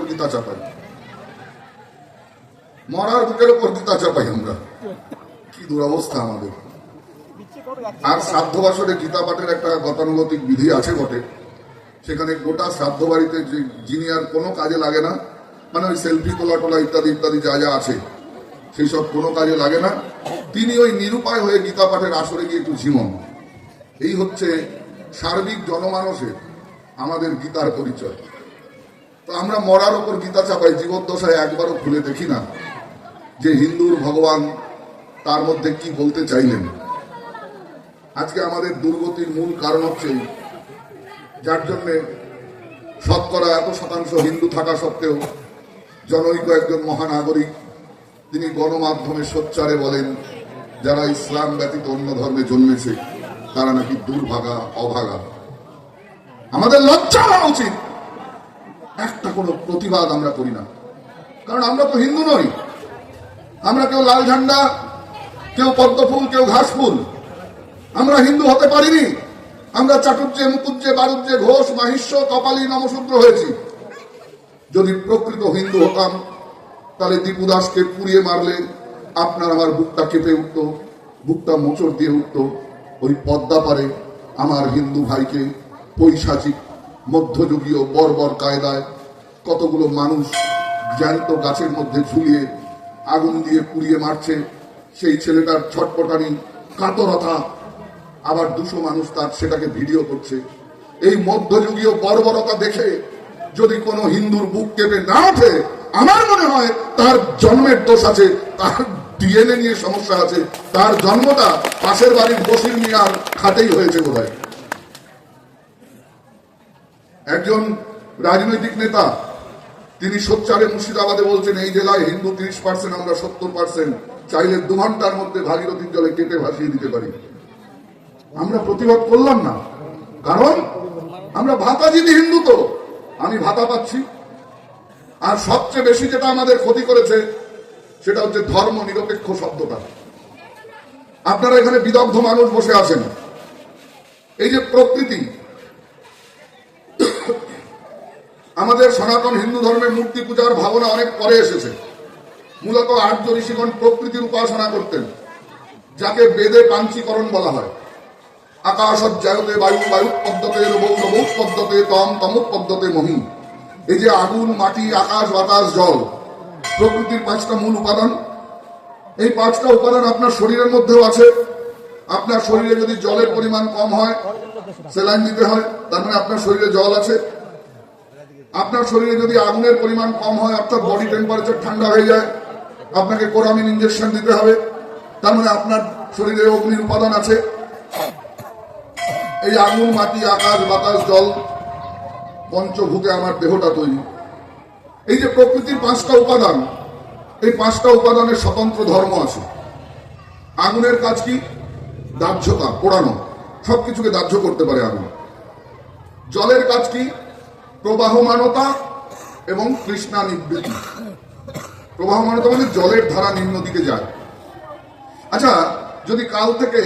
গীতা চাপাই, মরার বুকের উপর গীতা চাপাই আমরা। কি দুরবস্থা আমাদের। আর শ্রাদ্ধ বাসরে গীতা পাঠের একটা গতানুগতিক বিধি আছে বটে, সেখানে গোটা শ্রাদ্ধ বাড়িতে যিনি আর কোনো কাজে লাগে না, মানে ওই সেলফি তোলা টোলা ইত্যাদি ইত্যাদি যা যা আছে সেই সব কোনো কাজে লাগে না, তিনি ওই নিরুপায় হয়ে গীতা পাঠের আসরে গিয়ে একটু ঝিমন। এই হচ্ছে সার্বিক জনমানসের আমাদের গীতার পরিচয়। তো আমরা মরার ওপর গীতা চাপাই, জীবদ্দশায় একবারও খুলে দেখি না যে হিন্দুর ভগবান তার মধ্যে কি বলতে চাইলেন। আজকে আমাদের দুর্গতির মূল কারণ হচ্ছে, যার জন্যে শতকরা 100% হিন্দু থাকা সত্ত্বেও জনৈক একজন মহানাগরিক তিনি গণমাধ্যমে সোচ্চারে বলেন যারা ইসলাম ব্যতীত অন্য ধর্মে জন্মেছে তারা নাকি দুর্ভাগা, অভাগা। আমাদের লজ্জা হওয়া উচিত। একটা কোনো প্রতিবাদ আমরা করি না, কারণ আমরা তো হিন্দু নই। আমরা কেউ লাল ঝান্ডা, কেউ পদ্ম ফুল, কেউ ঘাস ফুল। আমরা হিন্দু হতে পারিনি। আমরা চাটুর্যে, মুকুজ্জে, বারুজ্জে, ঘোষ, মাহিষ্য, কপালী, নমশূদ্র হয়েছি। যদি প্রকৃত হিন্দু হতাম তাহলে দীপু দাসকে পুড়িয়ে মারলে আপনার আমার বুকটা কেঁপে উঠত, বুকটা মোচড় দিয়ে উঠত। ওই পদ্মা পারে আমার হিন্দু ভাইকে পৈশাচিক মধ্যযুগীয় বর্বর কায়দায় কতগুলো মানুষ জ্যান্ত গাছের মধ্যে ঝুলিয়ে আগুন দিয়ে পুড়িয়ে মারছে। সেই ছেলেটার ছটপটানি, কাতরতা, আবার 200 মানুষ তার সেটাকে ভিডিও করছে। এই মধ্যযুগীয় বর্বরতা দেখে যদি কোনো হিন্দুর বুক কেঁপে না ওঠে, আমার মনে হয় তার জন্মের দোষ আছে, তার ডিএনএ নিয়ে সমস্যা আছে, তার জন্মটা পাশের বাড়ির বসির মিয়ার খাটেই হয়েছে বোধহয়। একজন রাজনৈতিক নেতা তিনি সোচ্চারে মুর্শিদাবাদে বলছেন এই জেলায় হিন্দু 30%, আমরা 70%, চাইলে 2 ঘন্টার মধ্যে ভাগীরথীর জলে কেটে ভাসিয়ে দিতে পারি। আমরা প্রতিবাদ করলাম না, কারণ আমরা ভাতাজীবী হিন্দু। তো আমি ভাতা পাচ্ছি। আর সবচেয়ে বেশি যেটা আমাদের ক্ষতি করেছে সেটা হচ্ছে ধর্ম নিরপেক্ষ শব্দটা। আপনারা এখানে বিদগ্ধ মানুষ বসে আছেন। এই যে প্রকৃতি, আমাদের সনাতন হিন্দু ধর্মের মূর্তি পূজার ভাবনা অনেক পরে এসেছে। মূলত আর্য ঋষিগণ প্রকৃতির উপাসনা করতেন, যাকে বেদে পাঞ্চীকরণ বলা হয়। আকাশজ্জায়তে বায়ু, বায়ু পদ্ধতে রবৌ, রবৌ পদ্ধতে তম, তমুক পদ্ধতে মহি। এই যে আগুন, মাটি, আকাশ, বাতাস, জল, প্রকৃতির 5টা মূল উপাদান। এই 5টা উপাদান আপনার শরীরের মধ্যেও আছে। আপনার শরীরে যদি জলের পরিমাণ কম হয় স্যালাইন দিতে হয়, তার মানে আপনার শরীরে জল আছে। আপনার শরীরে যদি আগুনের পরিমাণ কম হয়, অর্থাৎ বডি টেম্পারেচার ঠান্ডা হয়ে যায়, আপনাকে কোরামিন ইঞ্জেকশন দিতে হবে, তার মানে আপনার শরীরে অগ্নির উপাদান আছে। এই আগুন, মাটি, আকাশ, বাতাস, জল, পঞ্চভূতে আমার দেহটা তৈরি। এই যে প্রকৃতির 5টা উপাদান, এই 5টা উপাদানের স্বতন্ত্র ধর্ম আছে। আগুনের কাজ কি? দাহ্যতা, পোড়ানো, সবকিছুকে দাহ্য করতে পারে আগুন। জলের কাজ কি? প্রবাহমানতা এবং তৃষ্ণা নিবৃত্তি। প্রবাহমানতা মানে জলের ধারা নিম্ন দিকে যায়। আচ্ছা, যদি কাল থেকে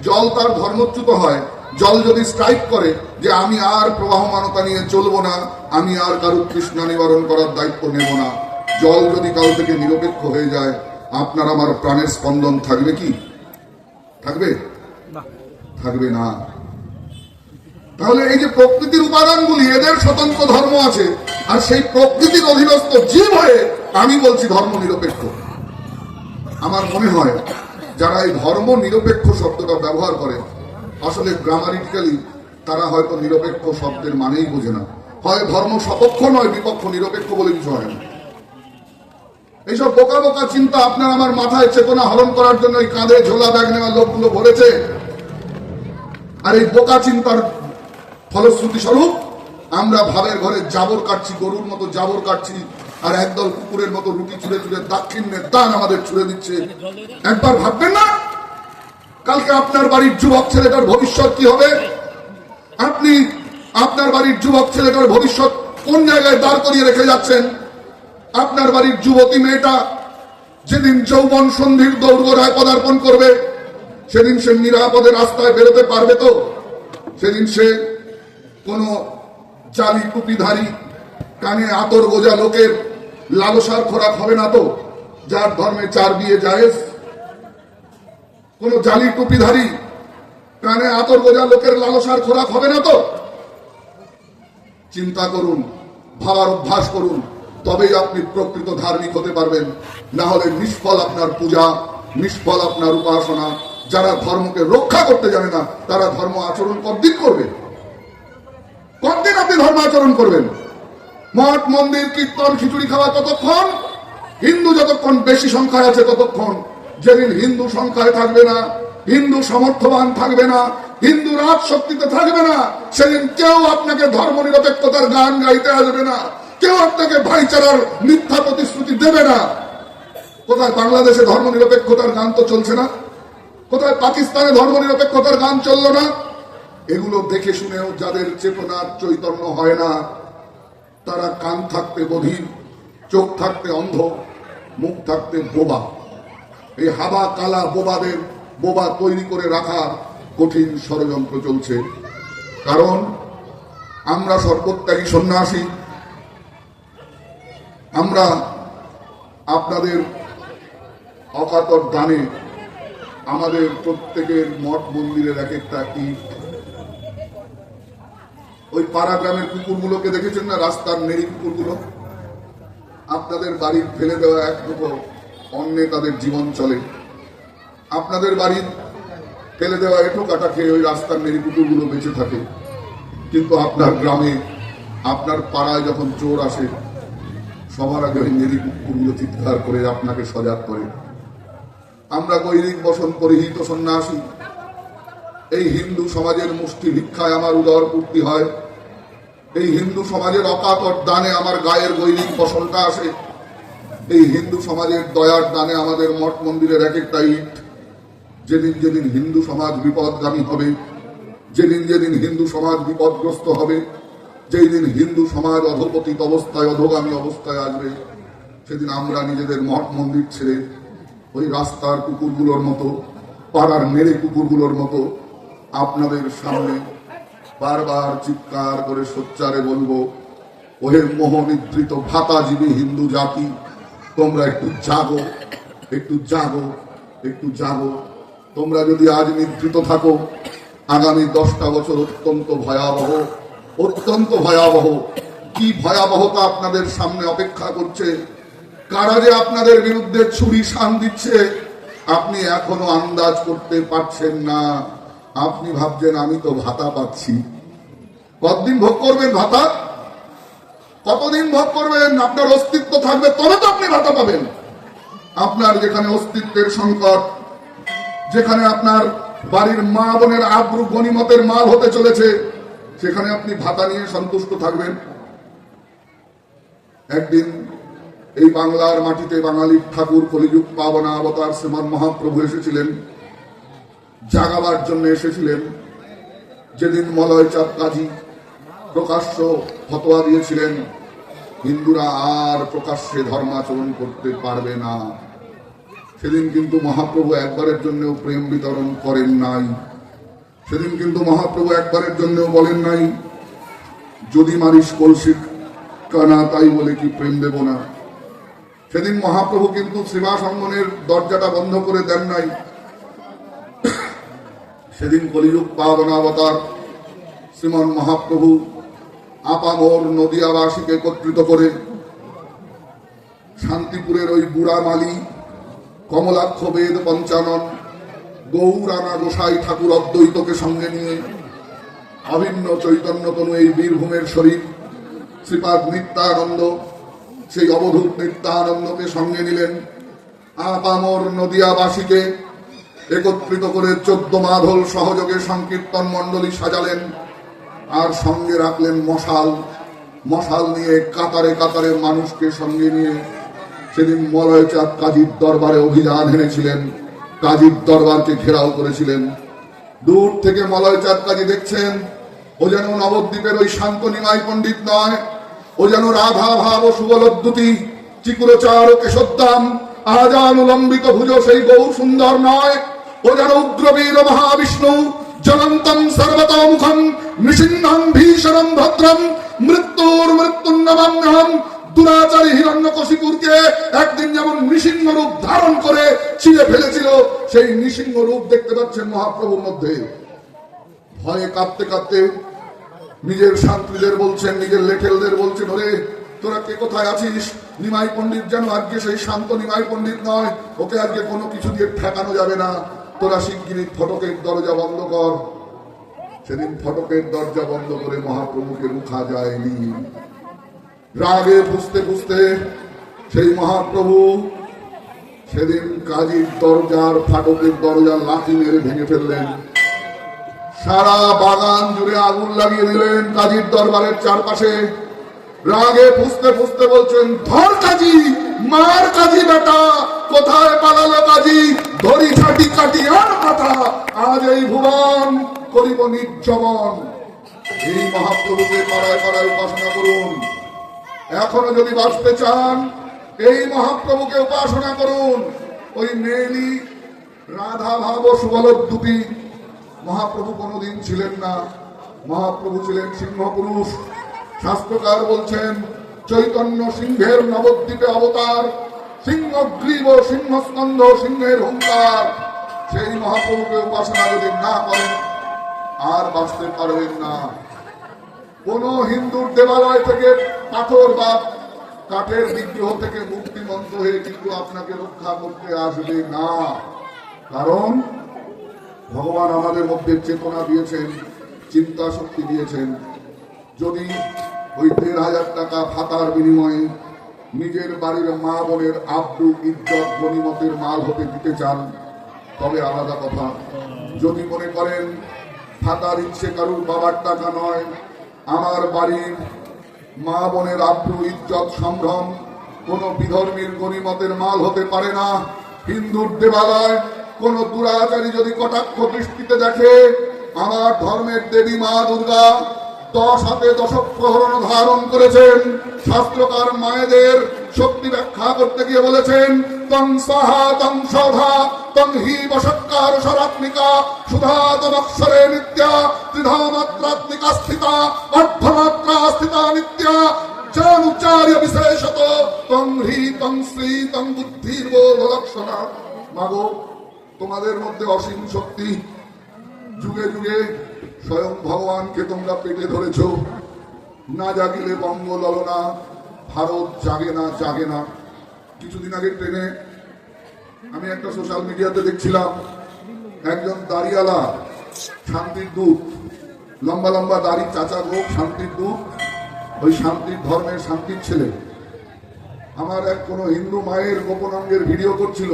জল তার ধর্মচ্যুত হয়, জল যদি স্ট্রাইক করে যে আমি আর প্রবাহমানতা নিয়ে চলবো না, আমি আর কারো তৃষ্ণা নিবারণ করার দায়িত্ব নেব না, জল যদি কাল থেকে নিরপেক্ষ হয়ে যায়, আপনার আমার প্রাণের স্পন্দন থাকবে কি? থাকবে? থাকবে না। তাহলে এই যে প্রকৃতির উপাদানগুলি, এদের স্বতন্ত্র ধর্ম আছে। আর সেই প্রকৃতির অধীনস্থ জীব হয়ে আমি বলছি ধর্ম নিরপেক্ষ। আমার মনে হয় যারা এই ধর্ম নিরপেক্ষ শব্দটা ব্যবহার করে, আসলে গ্রামারিক্যালি তারা হয়তো নিরপেক্ষ শব্দের মানেই বোঝে না। হয় ধর্ম সপক্ষ নয় বিপক্ষ, নিরপেক্ষ বলে কিছু হয় না। এইসব বোকা বোকা চিন্তা আপনার আমার মাথায় চেতনা হরণ করার জন্য এই কাঁধে ঝোলা ব্যাগ নেওয়া লোকগুলো ভরেছে। আর এই বোকা চিন্তার ফলশ্রুতি স্বরূপ আমরা ভাবের ঘরে জাবর কাটছি, গরুর মতো জাবর কাটছি, আর একদল কুকুরের মতো রুটি ছুঁড়ে ছুঁড়ে দাক্ষিণ্যের দান আমাদের ছুঁড়ে দিচ্ছে। একবার ভাববেন না কালকে আপনার বাড়ির যুবক ছেলেটার ভবিষ্যৎ কি হবে? আপনি আপনার বাড়ির যুবক ছেলেটার ভবিষ্যৎ কোন জায়গায় দাঁড় করিয়ে রেখে যাচ্ছেন? আপনার বাড়ির যুবতী মেয়েটা যেদিন যৌবন সন্ধির দৌড়গোড়ায় পদার্পণ করবে, সেদিন সে নিরাপদে রাস্তায় বেরোতে পারবে তো? সেদিন সে কোনো জালি টুপিধারী কানে আতর গোজা লোকের লালসার খোরাক হবে না তো? যার ধর্মে 4 বিয়ে জায়েজ? কোন জালি টুপিধারী কানে আতর গোজা লোকের লালসার খোরাক হবে না তো? চিন্তা করুন, ভাবার অভ্যাস করুন, তবেই আপনি প্রকৃত ধার্মিক হতে পারবেন। না হলে নিষ্ফল আপনার পূজা, নিষ্ফল আপনার উপাসনা। যারা ধর্মকে রক্ষা করতে জানে না তারা ধর্ম আচরণ কতদিন করবে? কতদিন আপনি ধর্ম আচরণ করবেন? মঠ মন্দির কীর্তন খিচুড়ি খাওয়া ততক্ষণ, হিন্দু যতক্ষণ বেশি সংখ্যায় আছে ততক্ষণ। যেদিন হিন্দু সংখ্যায় থাকবে না, হিন্দু সমর্থবান থাকবে না, হিন্দু রাজ শক্তিতে থাকবে না, সেদিন কেউ আপনাকে ধর্ম নিরপেক্ষতার গান গাইতে আসবে না, কেউ আপনাকে ভাইচারার মিথ্যা প্রতিশ্রুতি দেবে না। কোথায় বাংলাদেশে ধর্ম নিরপেক্ষতার গান তো চলছে না? কোথায় পাকিস্তানে ধর্ম নিরপেক্ষতার গান চললো না? এগুলো দেখে শুনেও যাদের চেতনার চৈতন্য হয় না, তারা কান থাকতে বধির, চোখ থাকতে অন্ধ, মুখ থাকতে বোবা। এই হাবা কালা বোবাদের বোবা তৈরি করে রাখার কঠিন ষড়যন্ত্র চলছে। কারণ আমরা সর্বত্যাগী সন্ন্যাসী, আমরা আপনাদের অকাতর দানে আমাদের প্রত্যেকের মঠ মন্দিরের এক একটা ইট। ওই পাড়া গ্রামের কুকুরগুলোকে দেখেছেন না, রাস্তার নেড়ি কুকুরগুলো? আপনাদের বাড়ির ফেলে দেওয়া এক মুঠো অন্যে তাদের জীবন চলে। আপনাদের বাড়ির ফেলে দেওয়া এঁটো কাটা খেয়ে ওই রাস্তার নেড়ি কুকুরগুলো বেঁচে থাকে। কিন্তু আপনার গ্রামে, আপনার পাড়ায় যখন চোর আসে, সবার আগে ওই নেড়ি কুকুরগুলো চিৎকার করে আপনাকে সজাগ করে। আমরা গৈরিক বসন পরিহিত সন্ন্যাসী। এই হিন্দু সমাজের মুষ্টি ভিক্ষায় আমার উদর পূর্তি হয়। এই হিন্দু সমাজের অকাতর দানে আমার গায়ের গৈরিক বসনটা আসে। এই হিন্দু সমাজের দয়ার দানে আমাদের মঠ মন্দিরের এক একটা ইট। যেদিন যেদিন হিন্দু সমাজ বিপদগামী হবে, যেদিন যেদিন হিন্দু সমাজ বিপদগ্রস্ত হবে, যেই দিন হিন্দু সমাজ অধপতিত অবস্থায়, অধোগামী অবস্থায় আসবে, সেদিন আমরা নিজেদের মঠ মন্দির ছেড়ে ওই রাস্তার কুকুরগুলোর মতো, পাড়ার নেড়ে কুকুরগুলোর মতো আপনাদের সামনে বারবার চিৎকার করে সোচ্চারে বলবো, ওহে মোহনিদ্রিত ভাতাজীবী হিন্দু জাতি, তোমরা একটু জাগো, একটু জাগো, একটু জাগো। তোমরা যদি আজ নিদ্রিত থাকো, আগামী 10টা বছর অত্যন্ত ভয়াবহ, অত্যন্ত ভয়াবহ। কি ভয়াবহতা আপনাদের সামনে অপেক্ষা করছে, কারা যে আপনাদের বিরুদ্ধে ছুরি শান দিচ্ছে, আপনি এখনো আন্দাজ করতে পারছেন না। আপনি ভাবছেন আমি তো ভাতা পাচ্ছি। কতদিন ভোগ করবেন ভাতা? কতদিন ভোগ করবেন? আপনার অস্তিত্ব থাকবে তবে তো আপনি ভাতা পাবেন। আপনার যেখানে অস্তিত্বের সংকট, যেখানে আপনার বাড়ির মা বোনের আব্রু গনিমতের মাল হতে চলেছে, সেখানে আপনি ভাতা নিয়ে সন্তুষ্ট থাকবেন? একদিন এই বাংলার মাটিতে বাঙালির ঠাকুর কলিযুগ পাবনা অবতার শ্রীমান মহাপ্রভু এসেছিলেন, জাগাবার জন্য এসেছিলেন। যেদিন মলয় চাঁদ কাজী প্রকাশ্য ফতোয়া দিয়েছিলেন হিন্দুরা আর প্রকাশ্যে ধর্মাচরণ করতে পারবে না, সেদিন কিন্তু মহাপ্রভু একবারের জন্যও প্রেম বিতরণ করেন নাই। সেদিন কিন্তু মহাপ্রভু একবারের জন্যও বলেন নাই, যদি মারিস কলসি কানা তাই বলে কি প্রেম দেব না। সেদিন মহাপ্রভু কিন্তু শ্রীবাস অঙ্গনের দরজাটা বন্ধ করে দেন নাই। সেদিন কলিযুগ পাবনাবতার শ্রীমন মহাপ্রভু আপামর নদিয়াবাসীকে একত্রিত করে শান্তিপুরের ওই বুড়া মালি, কমলাক্ষ বেদ পঞ্চানন, গৌরানা গোসাই ঠাকুর অদ্বৈতকে সঙ্গে নিয়ে অভিন্ন চৈতন্যতনু এই বীরভূমের শরীর শ্রীপাদ নিত্যানন্দ, সেই অবধূত নিত্যানন্দকে সঙ্গে নিলেন। আপামর নদিয়াবাসীকে একত্রিত করে 14 মাধল সহযোগে সংকীর্তন মণ্ডলী সাজালেন, আর সঙ্গে রাখলেন মশাল। মশাল নিয়ে কাতারে কাতারে মানুষকে সঙ্গে নিয়ে সেদিন মলয় চাঁদ কাজীর দরবারে অভিযান এনেছিলেন, কাজীর দরবারকে ঘেরাও করেছিলেন। দূর থেকে মলয় চাঁদ কাজী দেখছেন, ও যেন নবদ্বীপের ওই শান্ত নিমাই পণ্ডিত নয়, ও যেন রাধা ভাব ও সুবলদ্যুতি চিকুরচার ও কেশোদ্দাম আজানুলম্বিত ভুজ সেই গৌর সুন্দর নয়, ও যেন উগ্রবীর মহাবিষ্ণু জ্বলন্তম সর্বতোমুখম নৃসিংহম ভীষণম ভদ্রম মৃত্যুন্নবাম্যহম দুরাচারী হিরণ্যকশিপুরকে একদিন যেমন নৃসিংহ রূপ ধারণ করে ছিঁড়ে ফেলেছিল, সেই নৃসিংহ রূপ দেখতে পাচ্ছেন মহাপ্রভুর মধ্যে। ভয়ে কাঁদতে কাঁদতে নিজের শান্তিদের বলছেন, নিজের লেঠেলদের বলছেন, ওরে তোরা কে কোথায় আছিস? নিমাই পণ্ডিত যেন আজকে সেই শান্ত নিমাই পণ্ডিত নয়, ওকে আজকে কোনো কিছু দিয়ে ঠেকানো যাবে না, তোরা শিগগিরই ফটকের দরজা বন্ধ কর। সেদিন ফটকের দরজা বন্ধ করে মহাপ্রভুকে রুখা যায়নি। রাগে বুঝতে বুঝতে সেই মহাপ্রভু সেদিন কাজীর দরজার ফাটকের দরজা লাঠি মেরে ভেঙে ফেললেন। সারা বাগান জুড়ে আগুন লাগিয়ে দিলেন কাজীর দরবারের চারপাশে। রাগে ফুসতে ফুসতে বলছেন, ধর কাজী, মার কাজী বেটা, কোথায় পালালো কাজী? ধরি ছাটি কাটি আর কথা, আজ এই ভুবন করিব নির্জবন। এই মহাপ্রভুকে কড়ায় কড়ায় উপাসনা করুন। এখনো যদি বাঁচতে চান এই মহাপ্রভুকে উপাসনা করুন। ওই মেলি রাধা ভাব সুবলদ্দুপী মহাপ্রভু কোনদিন ছিলেন না। মহাপ্রভু ছিলেন সিংহ পুরুষ। শাস্ত্রকার বলছেন, চৈতন্য সিংহের নবদ্বীপে অবতার, সিংহগ্রীব সিংহস্কন্ধ সিংহের হুঙ্কার। সেই মহাপ্রভুকে উপাসনা যদি না করেন আর বাঁচতে পারবেন না। কোন হিন্দুর দেবালয় থেকে পাথর বা কাঠের বিগ্রহ থেকে মুক্তিমন্ত্র হয়ে কিন্তু আপনাকে রক্ষা করতে আসবে না। কারণ ভগবান আমাদের মধ্যে চেতনা দিয়েছেন, চিন্তা শক্তি দিয়েছেন। যদি ওই ১,৫০০ টাকা ভাতার বিনিময়ে নিজের বাড়ির মা বোনের আব্রু ইজ্জত গনিমতের মাল হতে দিতে চান তবে আলাদা কথা। যদি মনে করেন ভাতার ইচ্ছে কারুর বাবার টাকা নয়, আমার বাড়ির মা বোনের আব্রু ইজ্জত সম্ভ্রম কোন বিধর্মীর গনিমতের মাল হতে পারে না। হিন্দুর দেবালয় কোন দুরাচারী যদি কটাক্ষ দৃষ্টিতে দেখে, আমার ধর্মের দেবী মা দুর্গা 10 হাতে 10 প্রহরণ ধারণ করেছেন। শাস্ত্রকার মায়েদের শক্তি ব্যাখ্যা করতে গিয়ে বলেছেন, তং সাহা তং সৌধা তং হি বশক্কার সরাত্মিকা সুধা তমক্ষরে নিত্যা ত্রিধা মাত্রাত্মিকা স্থিতা অর্ধমাত্রা স্থিতা নিত্যা চানুচার্য বিশেষত তং হ্রি তং শ্রী তং বুদ্ধির বোধ লক্ষণা। মাগো, তোমাদের মধ্যে অসীম শক্তি। যুগে যুগে স্বয়ং ভগবানকে তোমরা পেটে ধরেছ। না জাগিলে বঙ্গ ললনা, ভারত জাগে না জাগে না। কিছুদিন আগে ট্রেনে আমি একটা সোশ্যাল মিডিয়াতে দেখছিলাম, একজন দাড়িওয়ালা শান্তির দূত, লম্বা লম্বা দাড়ি চাচা গো, শান্তির দূত, ওই শান্তির ধর্মের শান্তির ছেলে। আমার এক কোনো হিন্দু মায়ের গোপন অঙ্গের ভিডিও করছিল।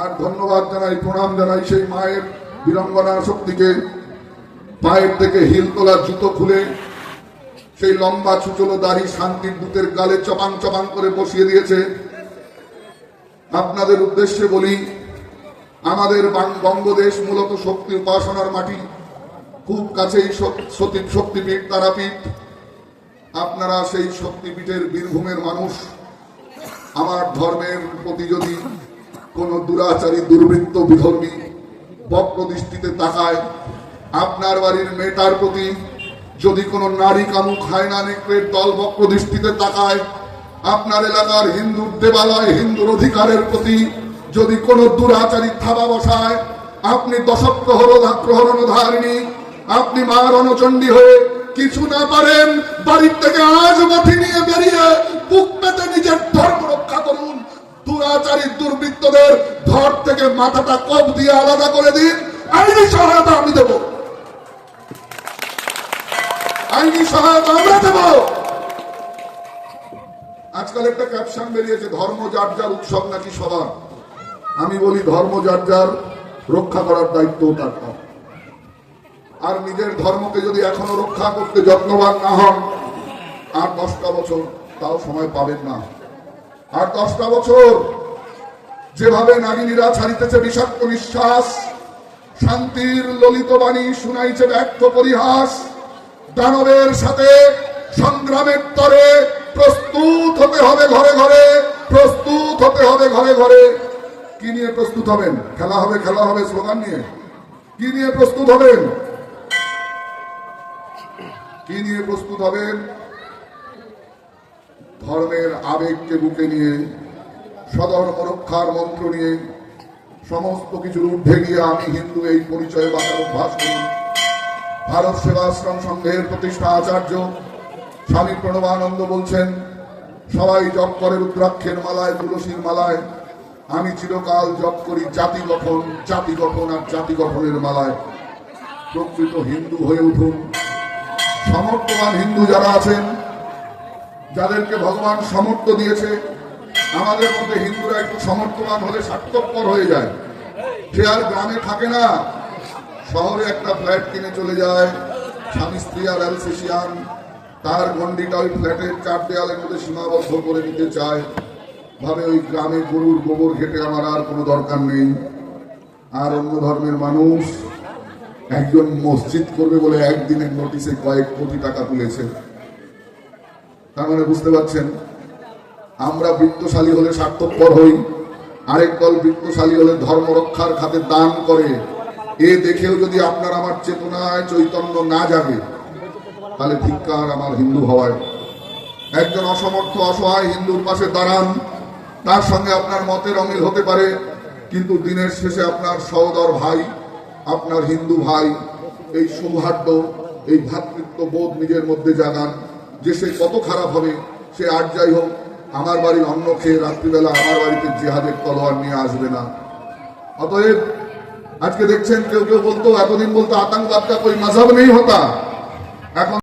আর ধন্যবাদ জানাই, প্রণাম জানাই সেই মায়ের বীরঙ্গনা শক্তিকে। পায়ের থেকে হিল তোলার জুতো খুলে সেই লম্বা ছুচলো দাড়ি শান্তির দূতের গালে চপাং চপাং করে বসিয়ে দিয়েছে। আপনাদের উদ্দেশ্যে বলি, আমাদের বঙ্গদেশ মূলত শক্তি উপাসনার মাটি। খুব কাছেই শক্তিপীঠ তারাপীঠ। আপনারা সেই শক্তিপীঠের বীরভূমের মানুষ। আমার ধর্মের প্রতি যদি কোন দুরাচারী দুর্বৃত্ত বিধর্মী বক্র দৃষ্টিতে তাকায়, আপনার বাড়ির মেয়েটার প্রতি যদি কোনো নারী কামুক হায়না নেকড়ের দল বক্র দৃষ্টিতে তাকায়, আপনার এলাকার হিন্দুর দেবালয় হিন্দুর অধিকারের প্রতি যদি কোনো দুরাচারী থাবা বসায়, আপনি 10 প্রহরণ ধারিণী, আপনি মা রণচণ্ডী হয়ে কিছু না পারেন, বাড়ির থেকে আজ মাথি নিয়ে বেরিয়ে বুক পেতে নিজের ধর্ম রক্ষা করুন। দুরাচারী দুর্বৃত্তদের ধর থেকে মাথাটা কোপ দিয়ে আলাদা করে দিন। আইনি সহায়তা আমি দেব, আইনি সহায়তা আমরা দেব। আজকাল একটা ক্যাপশন বেরিয়েছে, ধর্ম যার যার উৎসব নাকি সবার। আমি বলি, ধর্ম যার যার, রক্ষা করার দায়িত্ব তার। আর নিজের ধর্মকে যদি এখনো রক্ষা করতে যত্নবান না হন, আর 10টা বছর তাও সময় পাবেন না। আর 10টা বছর যেভাবে নাগিনীরা ছাড়িতেছে বিষাক্ত নিঃশ্বাস, শান্তির ললিত বাণী শুনাইছে ব্যর্থ পরিহাস, দানবের সাথে সংগ্রামের তরে প্রস্তুত হতে হবে ঘরে ঘরে, প্রস্তুত হতে হবে ঘরে ঘরে। কি নিয়ে প্রস্তুত হবেন? খেলা হবে খেলা হবে স্লোগান নিয়ে? কি নিয়ে প্রস্তুত হবেন? কি নিয়ে প্রস্তুত হবেন? ধর্মের আবেগকে বুকে নিয়ে, সধর্ম রক্ষার মন্ত্র নিয়ে, সমস্ত কিছুর ঊর্ধ্বে গিয়ে আমি হিন্দু এই পরিচয় বাঁচার অভ্যাস করি। ভারত সেবাশ্রম সংঘের প্রতিষ্ঠা আচার্য স্বামী প্রণবানন্দ বলছেন, সবাই জপ করে রুদ্রাক্ষের মালায়, তুলসীর মালায়, আমি চিরকাল জপ করি জাতি গঠন আর জাতি গঠনের মালায়। প্রকৃত হিন্দু হয়ে উঠুন। সামর্থ্যবান হিন্দু যারা আছেন, যাদেরকে ভগবান সামর্থ্য দিয়েছে, আমাদের মধ্যে হিন্দুরা একটু সামর্থ্যবান হলে স্বার্থপর হয়ে যায়। সে আর গ্রামে থাকে না, শহরে একটা ফ্ল্যাট কিনে চলে যায়, স্বামী স্ত্রী আর অ্যালসেশিয়ান, তার গন্ডিটা ওই ফ্ল্যাটের 4 দেয়ালের মধ্যে সীমাবদ্ধ করে দিতে চায়। ভাবে ওই গ্রামে গরুর গোবর ঘেটে আমার আর কোনো দরকার নেই। আর অন্য ধর্মের মানুষ একজন মসজিদ করবে বলে একদিনের নোটিশে কয়েক কোটি টাকা তুলেছে। তার মানে বুঝতে পারছেন, আমরা বৃত্তশালী হলে স্বার্থপর হই, আরেক দল বৃত্তশালী হলে ধর্ম রক্ষার খাতে দান করে। এ দেখেও যদি আপনার আমার চেতনায় চৈতন্য না জাগে, তাহলে ধিক্কার আমার হিন্দু হওয়ায়। একজন অসমর্থ অসহায় হিন্দুর পাশে দাঁড়ান, তার সঙ্গে আপনার মতের অমিল হতে পারে, কিন্তু দিনের শেষে আপনার সহোদর ভাই, আপনার হিন্দু ভাই। এই সৌহার্দ্য, এই ভ্রাতৃত্ব বোধ নিজের মধ্যে জাগান, যে সে কত খারাপ হবে, সে আর যাই হোক, আমার বাড়ির অন্ন খেয়ে রাত্রিবেলা আমার বাড়িতে জিহাদের তলোয়ার নিয়ে আসবে না। অতএব আজকে দেখছেন কেউ কেউ বলতো, এতদিন বলতো আতঙ্কবাদ কা কোই মজহব নেই হতা, এখন